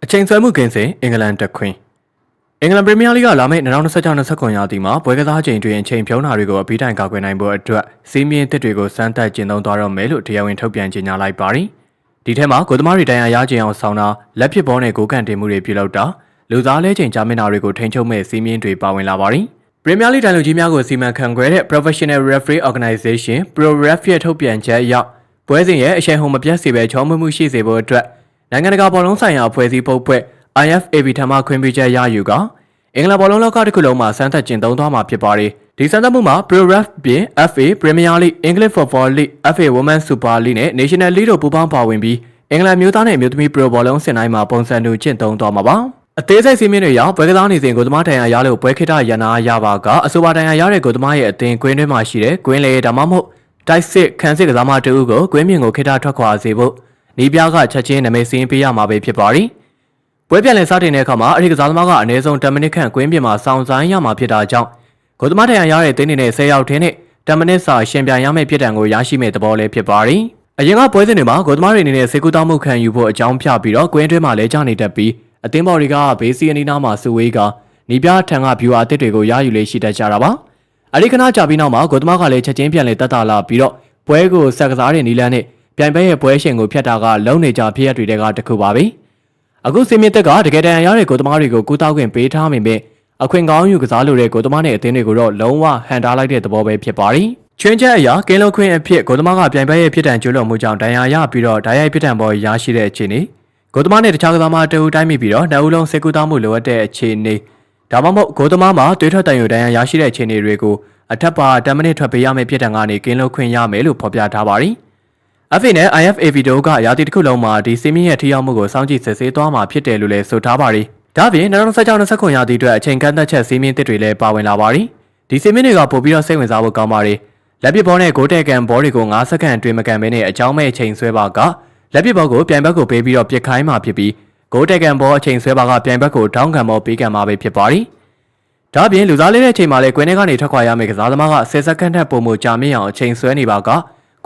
အချိန်ဆွဲမှုကင်းစင်အင်္ဂလန်တက်ခွင်အင်္ဂလန်ပရီးမီးယားလိဂ်ကလာမယ့်2026-29ရာသီမှာပွဲကစားချိန်တွင်အချိန်ဖြုံးတာတွေကိုအပြီးတိုင်ကာကွယ်နိုင်ဖို့အတွက်စီးမြင့်တစ်တွေကိုစမ်းသပ်ကျင့်သုံးသွားတော့မယ်လို့တရားဝင်ထုတ်ပြန်ကြေညာလိုက်ပါသည်။ဒီထဲမှာကိုသမားတွေတိုင်ရခြင်းအောင်ဆောင်တာလက်ဖြစ်ဘောနဲ့ကိုကန်တင်မှုတွေပြုလုပ်တာလူသားလဲချိန်ကြာမြင့်တာတွေကိုထိန်းချုပ်မဲ့စီးမြင့်တွေပါဝင်လာပါသည်။ပရီးမီးယားလိဂ်တိုင်လူကြီးများကိုစီမံခန့်ခွဲတဲ့ Professional Referee Organization ProRef ရဲ့ထုတ်ပြန်ချက်အရပွဲစဉ်ရဲ့အရှိန်ဟုန်မပြတ်စေဘဲချောမွေ့မှုရှိစေဖို့အတွက်နိုင်ငံတကာဘောလုံးဆိုင်ရာအဖွဲ့အစည်းပုတ်ဖွဲ့ IFAB ထံမှခွင့်ပြုချက်ရယူကအင်္ဂလန်ဘောလုံးလောကတစ်ခုလုံးမှာစမ်းသပ်ကျင့်သုံးသွားမှာဖြစ်ပါတယ်။ဒီစမ်းသပ်မှုမှာ ProRef ပြင် FA Premier League, English Football League, FA Women's Super League နဲ့ National League တို့ပူးပေါင်းပါဝင်ပြီးအင်္ဂလန်မျိုးသားနဲ့မျိုးသမီး Pro ဘောလုံးစင်တိုင်းမှာပုံစံတူကျင့်သုံးသွားမှာပါ။အသေးစိတ်စီးမြင့်တွေရောက်ပွဲကစားနေစဉ်ကိုသမားတိုင်ရလို့ပွဲခိတရနာရပါကအဆိုပါတိုင်ရတဲ့ကိုသမားရဲ့အသင်ကွင်းတွင်းမှာရှိတဲ့ကွင်းလေဒါမှမဟုတ်တိုက်စစ်ခန်းစစ်ကစားမတူကိုကွင်းမြင့်ကိုခိတထွက်ခွာစေဖို့နီးပြားကချက်ချင်းနာမည်စင်းပေးရမှာပဲဖြစ်ပါသည်။ပွဲပြန်လည်စတင်တဲ့အခါမှာအဲဒီကစားသမားကအနည်းဆုံး10မိနစ်ခန့်ကွင်းပြင်မှာစောင့်ဆိုင်းရမှာဖြစ်တာကြောင့်ကိုသမားတိုင်ရတဲ့တင်းနေနဲ့10ရောက်ထင်းနဲ့10မိနစ်စာရှင်ပြန်ရမယ့်ဖြစ်တံကိုရရှိမဲ့သဘောလေးဖြစ်ပါသည်။အရင်ကပွဲစဉ်တွေမှာကိုသမားတွေအနေနဲ့စေကူတောင်းမှုခံယူဖို့အကြောင်းပြပြီးတော့ကွင်းတွင်းမှာလဲကျနေတတ်ပြီးအသင်းဘော်တွေကဘေးစီအနီးနားမှာစုဝေးကနီးပြားထံက view အသစ်တွေကိုရယူလေးရှိတတ်ကြတာပါ။အဲဒီခဏကြာပြီးနောက်မှာကိုသမားကလည်းချက်ချင်းပြန်လဲတက်တာလာပြီးတော့ပွဲကိုဆက်ကစားတဲ့နီလန်းနဲ့ပြိုင်ပွဲရဲ့ပွဲရှင်ကိုဖျက်တာကလုံးနေကြဖြစ်ရတွေကတခုပါပဲ။အခုစီမင်းတက်ကတကယ်တမ်းရတဲ့ကိုသမားတွေကိုကူးတောက်ခွင့်ပေးထားမိပေအခွင့်ကောင်းယူကစားလိုတဲ့ကိုသမားနဲ့အသင်းတွေကိုတော့လုံးဝဟန်တားလိုက်တဲ့သဘောပဲဖြစ်ပါသည်။ချွင်းချက်အရာကင်းလုံးခွင့်အဖြစ်ကိုသမားကပြိုင်ပွဲရဲ့ဖြစ်တံကျွလွန်မှုကြောင့်ဒဏ်ရာရပြီးတော့ဓာတ်ရိုက်ဖြစ်တံပေါ်ရရှိတဲ့အခြေအနေကိုသမားနဲ့တခြားကစားမတအူတိုင်းမိပြီးတော့နှစ်ဦးလုံးစေကူးတောင်းမှုလိုအပ်တဲ့အခြေအနေဒါမှမဟုတ်ကိုသမားမှာတွေးထွက်တန်ယူဒဏ်ရာရရှိတဲ့အခြေအနေတွေကိုအထက်ပါ10မိနစ်ထွက်ပေးရမယ့်ဖြစ်တံကနေကင်းလုံးခွင့်ရမယ်လို့ဖော်ပြထားပါသည်။ FA နဲ့ IFAB တို့ကရာသီတစ်ခုလုံးမှာဒီစီမင်းရဲ့ထိရောက်မှုကိုစောင့်ကြည့်စစ်ဆေးသွားမှာဖြစ်တယ်လို့လည်းဆိုထားပါသည်။ဒါ့အပြင်2026-29ရာသီအတွက်အချိန်ကန့်သတ်ချက်စီမင်းတစ်တွေလည်းပါဝင်လာပါသည်။ဒီစီမင်းတွေကပို့ပြီးတော့စိတ်ဝင်စားဖို့ကောင်းပါသည်။လက်ပစ်ဘောနဲ့ဂိုးတဲကန်ဘောတွေကို9စက္ကန့်အတွင်းမကန်ဘဲနဲ့အကြောင်းမဲ့အချိန်ဆွဲပါကလက်ပစ်ဘောကိုပြိုင်ဘက်ကိုပေးပြီးတော့ပြစ်ခိုင်းမှာဖြစ်ပြီးဂိုးတဲကန်ဘောအချိန်ဆွဲပါကပြိုင်ဘက်ကိုထောင်းကန်ဘောပေးကန်မှာပဲဖြစ်ပါသည်။ဒါ့အပြင်လူစားလေးတဲ့အချိန်မှာလည်းကွင်းထဲကနေထွက်ခွာရမယ့်ကစားသမားက10စက္ကန့်ထက်ပိုမိုကြာမြင့်အောင်အချိန်ဆွဲနေပါက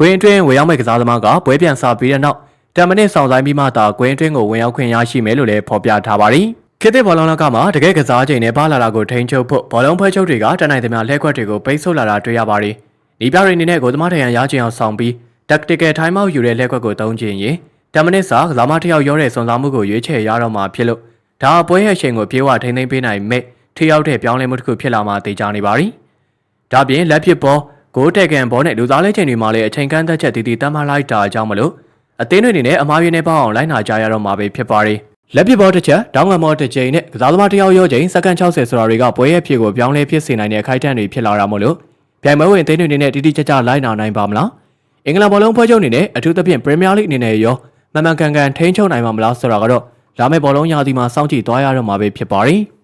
ကွင်းအတွင်းဝင်ရောက်မဲ့ကစားသမားကပွဲပြန်စားပြီးတဲ့နောက်10မိနစ်ဆောင်ဆိုင်ပြီးမှသာကွင်းအတွင်းကိုဝင်ရောက်ခွင့်ရရှိမယ်လို့လည်းဖော်ပြထားပါသည်။ခေတ်သစ်ဘောလုံးလောကမှာတကယ်ကစားချိန်နဲ့ပါလာတာကိုထိန်းချုပ်ဖို့ဘောလုံးဖွဲ့ချုပ်တွေကတနိုင်သမျှလှည့်ကွက်တွေကိုပိတ်ဆို့လာတာတွေ့ရပါသည်။ဒီပြတွေအနေနဲ့ကိုသမားထရန်ရခြင်းအောင်ဆောင်ပြီး tactical time out ယူတဲ့လှည့်ကွက်ကိုသုံးခြင်းရင်10မိနစ်စာကစားမတစ်ယောက်ရောတဲ့စွန်စားမှုကိုရွေးချယ်ရတော့မှာဖြစ်လို့ဒါပွဲရဲ့အချိန်ကိုပြေဝထိန်းသိမ်းပေးနိုင်မဲ့ထိရောက်တဲ့ပြောင်းလဲမှုတစ်ခုဖြစ်လာမှသိကြနေပါသည်။ဒါပြင်လက်ဖြစ်ဘောဂိုးတက်ကန်ဘောနဲ့လူသားလဲချိန်တွေမှာလည်းအချိန်ကန့်သက်ချက်တည်တည်တတ်မှတ်လိုက်တာအကြောင်းမလို့အသင်းတွေအနေနဲ့အမားပြင်းနဲ့ပေါအောင်လိုက်နာကြရတော့မှာပဲဖြစ်ပါတယ်။လက်ပစ်ဘောတစ်ချက်ဒေါင်းကန်ဘောတစ်ချိန်နဲ့ကစားသမားတစ်ယောက်ရောချိန်စက္ကန့်60ဆိုတာတွေကပွဲရဲ့ဖြစ်ကိုပြောင်းလဲဖြစ်စေနိုင်တဲ့အခိုက်အတန့်တွေဖြစ်လာတာမို့လို့ပြိုင်ပွဲဝင်အသင်းတွေအနေနဲ့တိတိကျကျလိုက်နာနိုင်ပါမလား။အင်္ဂလန်ဘောလုံးဖွဲ့ချုပ်အနေနဲ့အထူးသဖြင့် Premier League အနေနဲ့ရောမှန်မှန်ကန်ကန်ထိန်းချုပ်နိုင်မှာမလားဆိုတာကတော့လာမယ့်ဘောလုံးရာသီမှာစောင့်ကြည့်သွားရတော့မှာပဲဖြစ်ပါတယ်။